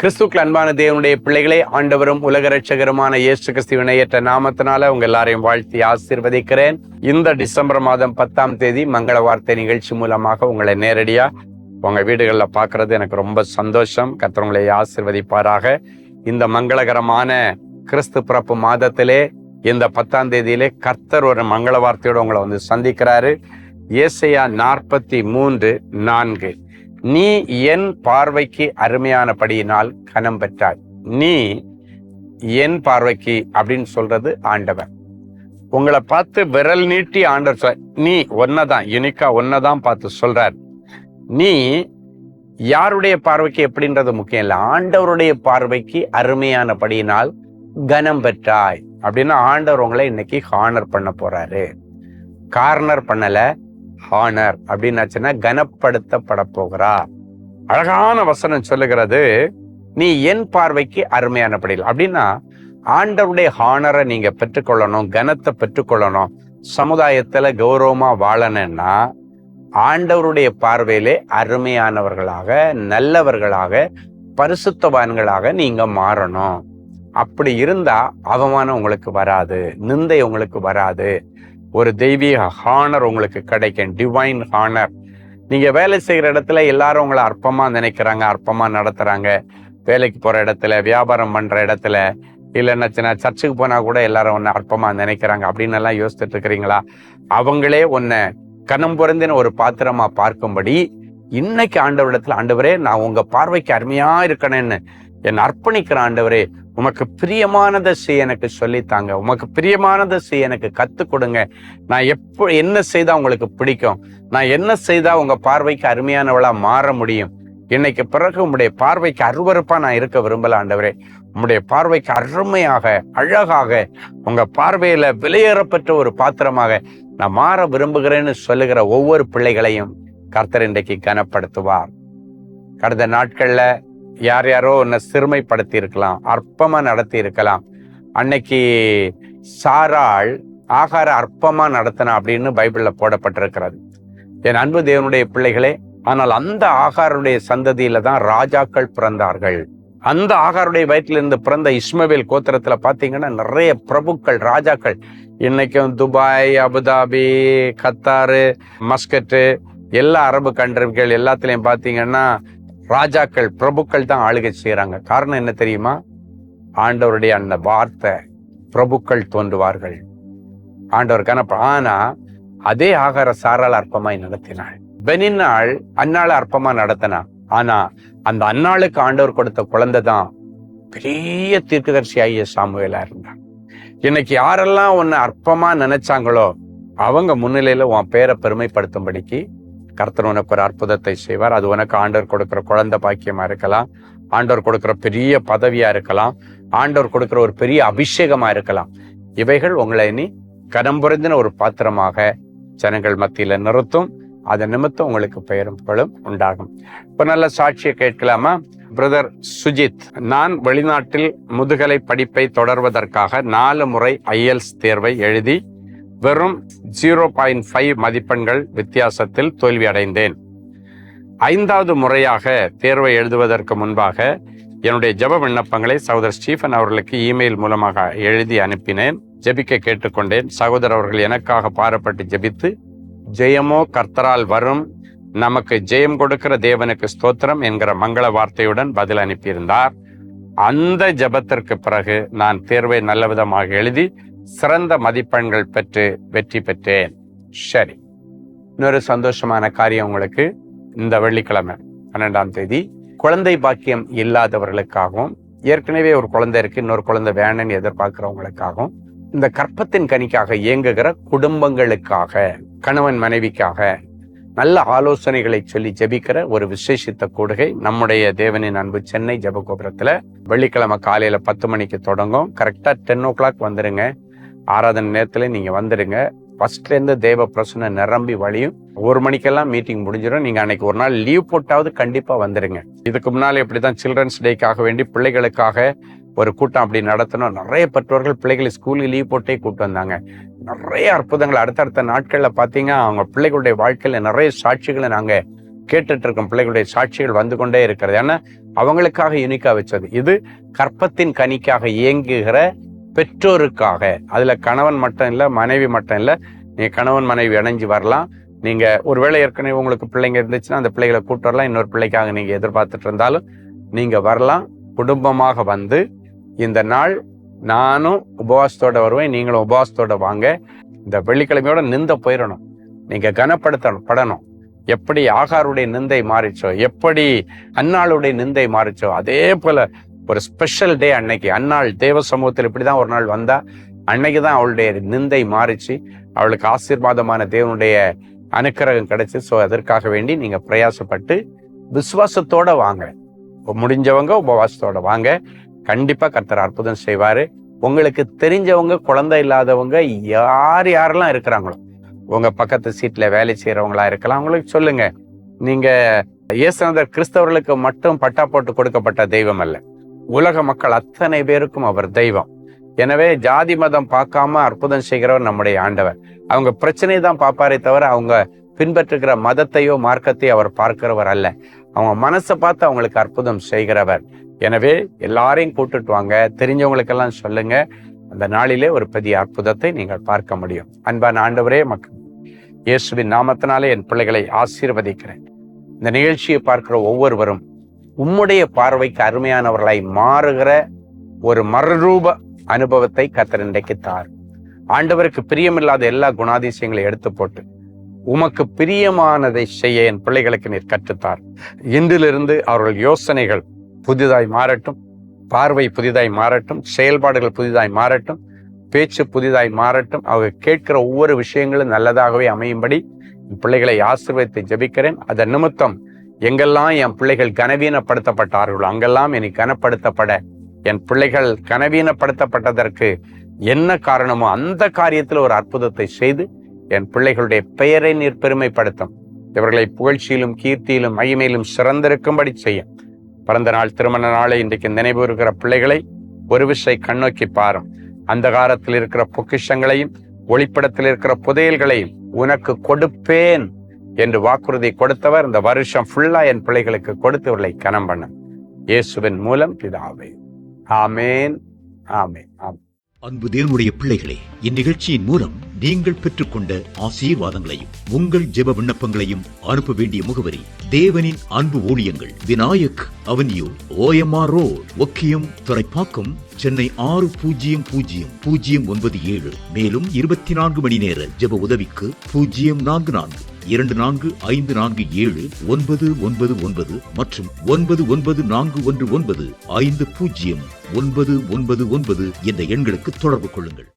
கிறிஸ்துக்கள் அன்பான தேவனுடைய பிள்ளைகளே, ஆண்டவரும் உலக ரட்சகருமான இயேசு கிறிஸ்துவின் ஏற்ற நாமத்தினால உங்க எல்லாரையும் வாழ்த்தி ஆசீர்வதிக்கிறேன். இந்த டிசம்பர் மாதம் 10ஆம் தேதி மங்கள வார்த்தை நிகழ்ச்சி மூலமாக உங்களை நேரடியா உங்க வீடுகளில் பார்க்கறது எனக்கு ரொம்ப சந்தோஷம். கர்த்தர் உங்களை ஆசீர்வதிப்பாராக. இந்த மங்களகரமான கிறிஸ்து பிறப்பு மாதத்திலே இந்த 10ஆம் தேதியிலே கர்த்தர் ஒரு மங்கள வார்த்தையோடு உங்களை வந்து சந்திக்கிறாரு. ஏசாயா 43:4, நீ என் பார்வைக்கு அருமையானபடியினால் கனம் பெற்றாய். நீ என் பார்வைக்கு அப்படின்னு சொல்றது ஆண்டவர். உங்களை பார்த்து விரல் நீட்டி ஆண்டவர் சொல்ற, நீ ஒன்னதான், யுனிக்கா ஒன்னதான் பார்த்து சொல்றார். நீ யாருடைய பார்வைக்கு எப்படின்றது முக்கியம் இல்லை, ஆண்டவருடைய பார்வைக்கு அருமையானபடியினால் கனம் பெற்றாய் அப்படின்னா ஆண்டவர் உங்களை இன்னைக்கு ஹானர் பண்ண போறாரு. கார்னர் பண்ணல, ஹானர் அப்படின்னாச்சுன்னா கனப்படுத்தப்பட போகிறா. அழகான வசனம் சொல்லுகிறது, நீ என் பார்வைக்கு அருமையானபடியில் அப்படின்னா ஆண்டவருடைய ஹானரை நீங்க பெற்றுக்கொள்ளணும், கனத்தை பெற்றுக்கொள்ளணும், சமுதாயத்துல கௌரவமா வாழணும்னா ஆண்டவருடைய பார்வையிலே அருமையானவர்களாக, நல்லவர்களாக, பரிசுத்தவான்களாக நீங்க மாறணும். அப்படி இருந்தா அவமானம் உங்களுக்கு வராது, நிந்தை உங்களுக்கு வராது, ஒரு தெய்வீக ஹானர் உங்களுக்கு கிடைக்கும், டிவைன் ஹானர். நீங்க வேலை செய்கிற இடத்துல எல்லாரும் உங்களை அற்பமா நினைக்கிறாங்க, அற்பமா நடத்துறாங்க. வேலைக்கு போற இடத்துல, வியாபாரம் பண்ற இடத்துல, இல்லைன்னா சர்ச்சுக்கு போனா கூட எல்லாரும் உன்னை அற்பமா நினைக்கிறாங்க அப்படின்னு எல்லாம் யோசிச்சுட்டு இருக்கிறீங்களா? அவங்களே உன்னை கனம் பொருந்தின ஒரு பாத்திரமா பார்க்கும்படி இன்னைக்கு ஆண்டவரிடத்துல, ஆண்டவரே நான் உங்க பார்வைக்கு அருமையா இருக்கணும்னு என்னை அர்ப்பணிக்கிற ஆண்டவரே, உமக்கு பிரியமானதை செய்ய எனக்கு சொல்லித்தாங்க, உமக்கு பிரியமானதை செய்ய எனக்கு கத்து கொடுங்க. நான் என்ன செய்தா உங்களுக்கு பிடிக்கும், நான் என்ன செய்தா உங்க பார்வைக்கு அருமையானவளா மாற முடியும். இன்னைக்கு பிறகு உங்களுடைய பார்வைக்கு அருவருப்பா நான் இருக்க விரும்பல ஆண்டவரே, உங்களுடைய பார்வைக்கு அருமையாக, அழகாக, உங்க பார்வையில விலையேறப்பட்ட ஒரு பாத்திரமாக நான் மாற விரும்புகிறேன்னு சொல்லுகிற ஒவ்வொரு பிள்ளைகளையும் கர்த்தர் இன்றைக்கு கனப்படுத்துவார். கடந்த நாட்கள்ல யார் யாரோ உன்னை சிறுமைப்படுத்தி இருக்கலாம், அற்பமா நடத்தி இருக்கலாம். அன்னைக்கு சாராள் ஆகார அற்பமா நடத்தினா அப்படின்னு பைபிள்ல போடப்பட்டிருக்கிறது. என் அன்பு தேவனுடைய பிள்ளைகளே, ஆனால் அந்த ஆகாருடைய சந்ததியில தான் ராஜாக்கள் பிறந்தார்கள். அந்த ஆகாருடைய வயிற்றிலிருந்து பிறந்த இஸ்மவேல் கோத்திரத்துல பாத்தீங்கன்னா நிறைய பிரபுக்கள், ராஜாக்கள். இன்னைக்கும் துபாய், அபுதாபி, கத்தாரு, மஸ்கட்டு, எல்லா அரபு கண்ட்ரிகள் எல்லாத்துலயும் பாத்தீங்கன்னா ராஜாக்கள், பிரபுக்கள் தான் ஆளுகை செய்யறாங்க. காரணம் என்ன தெரியுமா? ஆண்டவருடைய அந்த வார்த்தை, பிரபுக்கள் தோன்றுவார்கள், ஆண்டவர் கனப்ப. ஆனா அதே ஆகார சாரால் அற்பமாய் நடத்தினாள். பெனின்னாள் அன்னாளை அற்பமா நடத்தினா. ஆனா அந்த அன்னாளுக்கு ஆண்டவர் கொடுத்த குழந்தை தான் பெரிய தீர்க்கதரிசியாகிய சாமுவேலா இருந்தான். இன்னைக்கு யாரெல்லாம் உன்னை அற்பமா நினைச்சாங்களோ அவங்க முன்னிலையில உன் பேரை பெருமைப்படுத்தும்படிக்கு கர்த்தர் உனக்கு ஒரு அற்புதத்தை செய்வார். அது உனக்கு ஆண்டவர் கொடுக்கிற குழந்தை பாக்கியமா இருக்கலாம், ஆண்டவர் கொடுக்கிற பெரிய பதவியா இருக்கலாம், ஆண்டவர் கொடுக்கிற ஒரு பெரிய அபிஷேகமா இருக்கலாம். இவைகள் உங்களை இனி கனம் பொருந்தின ஒரு பாத்திரமாக ஜனங்கள் மத்தியில நிறுத்தும். அதன் நிமித்தம் உங்களுக்கு பெயரும் புகழும் உண்டாகும். இப்ப நல்ல சாட்சியை கேட்கலாமா? பிரதர் சுஜித், நான் வெளிநாட்டில் முதுகலை படிப்பை தொடர்வதற்காக 4 முறை IELTS தேர்வை எழுதி வெறும் 0.5 மதிப்பெண்கள் வித்தியாசத்தில் தோல்வி அடைந்தேன். 5வது முறையாக தேர்வை எழுதுவதற்கு முன்பாக என்னுடைய ஜெப விண்ணப்பங்களை சகோதரர் ஸ்டீஃபன் அவர்களுக்கு இமெயில் மூலமாக எழுதி அனுப்பினேன். ஜெபிக்க கேட்டுக்கொண்டேன். சகோதரர் அவர்கள் எனக்காக பாரப்பட்டு ஜெபித்து, ஜெயமோ கர்த்தரால் வரும், நமக்கு ஜெயம் கொடுக்கிற தேவனுக்கு ஸ்தோத்திரம் என்கிற மங்கள வார்த்தையுடன் பதில் அனுப்பியிருந்தார். அந்த ஜெபத்திற்கு பிறகு நான் தேர்வை நல்ல விதமாக எழுதி சிறந்த மதிப்பெண்கள் பெற்று வெற்றி பெற்றேன். சரி, இன்னொரு சந்தோஷமான காரியம் உங்களுக்கு. இந்த வெள்ளிக்கிழமை 12ஆம் தேதி குழந்தை பாக்கியம் இல்லாதவர்களுக்காகவும், ஏற்கனவே ஒரு குழந்தை இருக்கு இன்னொரு குழந்தை வேணும்னு எதிர்பார்க்கிறவங்களுக்காகவும், இந்த கற்பத்தின் கனிக்காக இயங்குகிற குடும்பங்களுக்காக, கணவன் மனைவிக்காக நல்ல ஆலோசனைகளை சொல்லி ஜெபிக்கிற ஒரு விசேஷித்த கூடுகை நம்முடைய தேவனின் அன்பு சென்னை ஜெபகோபுரத்துல வெள்ளிக்கிழமை காலையில 10 மணிக்கு தொடங்கும். கரெக்டா 10 o'clock வந்துருங்க. ஆராதனை நேரத்துல நீங்க வந்துடுங்க. ஃபர்ஸ்ட்ல இருந்து தேவ பிரசன்னம் நிரம்பி வழியும். 1 மணிக்கெல்லாம் மீட்டிங் முடிஞ்சிடும். நீங்க அன்னைக்கு ஒரு நாள் லீவ் போட்டாவது கண்டிப்பா வந்துடுங்க. இதுக்கு முன்னால இப்படிதான் சில்ட்ரன்ஸ் டேக்காக வேண்டி பிள்ளைகளுக்காக ஒரு கூட்டம் அப்படி நடத்தணும். நிறைய பெற்றோர்கள் பிள்ளைகளை ஸ்கூலுக்கு லீவ் போட்டே கூட்டு வந்தாங்க. நிறைய அற்புதங்கள் அடுத்தடுத்த நாட்கள்ல பாத்தீங்க. அவங்க பிள்ளைகளுடைய வாழ்க்கையில நிறைய சாட்சிகளை நாங்க கேட்டுட்டு இருக்கும் பிள்ளைகளுடைய சாட்சிகள் வந்து கொண்டே இருக்கிறது. ஏன்னா அவங்களுக்காக யூனிக்கா வச்சது. இது கற்பத்தின் கனிக்காக இயங்குகிற பெற்றோருக்காக. அதுல கணவன் மட்டும் இல்லை, மனைவி மட்டும் இல்லை, நீங்க கணவன் மனைவி இணைஞ்சு வரலாம். நீங்க ஒருவேளை ஏற்கனவே உங்களுக்கு பிள்ளைங்க இருந்துச்சுன்னா அந்த பிள்ளைகளை கூட்டு வரலாம். இன்னொரு பிள்ளைக்காக நீங்க எதிர்பார்த்துட்டு இருந்தாலும் நீங்க வரலாம். குடும்பமாக வந்து இந்த நாள் நானும் உபவாசத்தோட வருவேன், நீங்களும் உபவாசத்தோட வாங்க. இந்த வெள்ளிக்கிழமையோட நிந்த போயிடணும். நீங்க கனப்படுத்தப்படணும். எப்படி ஆகாருடைய நிந்தை மாறிச்சோ, எப்படி அன்னாளுடைய நிந்தை மாறிச்சோ, அதே போல ஒரு ஸ்பெஷல் டே அன்னைக்கு. அன்னாள் தேவ சமூகத்தில் இப்படிதான் ஒரு நாள் வந்தா, அன்னைக்குதான் அவளுடைய நிந்தை மாறிச்சு. அவளுக்கு ஆசீர்வாதமான தேவனுடைய அனுக்கிரகம் கிடைச்சு. ஸோ அதற்காக வேண்டி நீங்க பிரயாசப்பட்டு விசுவாசத்தோட வாங்க. முடிஞ்சவங்க உபவாசத்தோட வாங்க. கண்டிப்பா கர்த்தர் அற்புதம் செய்வாரு. உங்களுக்கு தெரிஞ்சவங்க, குழந்தை இல்லாதவங்க யாரெல்லாம் இருக்கிறாங்களோ, உங்க பக்கத்து சீட்ல வேலை செய்யறவங்களா இருக்கலாம், அவங்களுக்கு சொல்லுங்க. நீங்க இயேசுநாதர் கிறிஸ்தவர்களுக்கு மட்டும் பட்டா போட்டு கொடுக்கப்பட்ட தெய்வம் அல்ல, உலக மக்கள் அத்தனை பேருக்கும் அவர் தெய்வம். எனவே ஜாதி மதம் பார்க்காம அற்புதம் செய்கிறவர் நம்முடைய ஆண்டவர். அவங்க பிரச்சனையை தான் பார்ப்பாரே தவிர அவங்க பின்பற்றுகிற மதத்தையோ மார்க்கத்தையோ அவர் பார்க்கிறவர் அல்ல. அவங்க மனசை பார்த்து அவங்களுக்கு அற்புதம் செய்கிறவர். எனவே எல்லாரையும் கூட்டுட்டு வாங்க, தெரிஞ்சவங்களுக்கெல்லாம் சொல்லுங்க. அந்த நாளிலே ஒரு பெரிய அற்புதத்தை நீங்கள் பார்க்க முடியும். அன்பான ஆண்டவரே, மக்கள் இயேசுவின் நாமத்தினாலே என் பிள்ளைகளை ஆசீர்வதிக்கிறேன். இந்த நிகழ்ச்சியை பார்க்கிற ஒவ்வொருவரும் உம்முடைய பார்வைக்கு அருமையானவர்களாய் மாறுகிற ஒரு மறுரூப அனுபவத்தை கர்த்தர் இன்றைக்கு தார். ஆண்டவருக்கு பிரியமில்லாத எல்லா குணாதிசயங்களை எடுத்து போட்டு உமக்கு பிரியமானதை செய்ய என் பிள்ளைகளுக்கு நீர் கற்றுத்தார். இன்றிலிருந்து அவர்கள் யோசனைகள் புதிதாய் மாறட்டும், பார்வை புதிதாய் மாறட்டும், செயல்பாடுகள் புதிதாய் மாறட்டும், பேச்சு புதிதாய் மாறட்டும். அவங்க கேட்கிற ஒவ்வொரு விஷயங்களும் நல்லதாகவே அமையும்படி என் பிள்ளைகளை ஆசீர்வதித்து ஜெபிக்கிறேன். அதன் நிமித்தம் எங்கெல்லாம் என் பிள்ளைகள் கனவீனப்படுத்தப்பட்டார்களோ அங்கெல்லாம் இனி கனப்படுத்தப்பட, என் பிள்ளைகள் கனவீனப்படுத்தப்பட்டதற்கு என்ன காரணமோ அந்த காரியத்தில் ஒரு அற்புதத்தை செய்து என் பிள்ளைகளுடைய பெயரை நீர் பெருமைப்படுத்தும். இவர்களை புகழ்ச்சியிலும் கீர்த்தியிலும் மகிமையிலும் சிறந்திருக்கும்படி செய்யும். பிறந்த நாள், திருமண நாளை இன்றைக்கு நினைவு இருக்கிற பிள்ளைகளை ஒரு விசை கண்ணோக்கி பாரும். அந்த காலத்தில் இருக்கிற பொக்கிஷங்களையும் ஒளிப்படத்தில் இருக்கிற புதையல்களையும் உனக்கு கொடுப்பேன் என்று வாக்குறுதி கொடுத்தவர் இந்த வருஷம் ஃபுல்லா என் பிள்ளைகளுக்கு கொடுத்து இவர்களை கனம் பண்ண இயேசுவின் மூலம் பிதாவே. ஆமேன், ஆமேன், ஆமேன். அன்பு தேவனுடைய பிள்ளைகளே, இந்நிகழ்ச்சியின் மூலம் நீங்கள் பெற்றுக்கொண்ட ஆசீர்வாதங்களையும் உங்கள் ஜெப விண்ணப்பங்களையும் அனுப்ப வேண்டிய முகவரி: தேவனின் அன்பு ஊழியங்கள், Vinayak avenue, OMR road, Okkiyam, Thoraipakkam, Chennai 600097. மேலும் 24 மணி நேர ஜெப உதவிக்கு 044-24547-999 மற்றும் 9941150999 என்ற எண்களுக்கு தொடர்பு கொள்ளுங்கள்.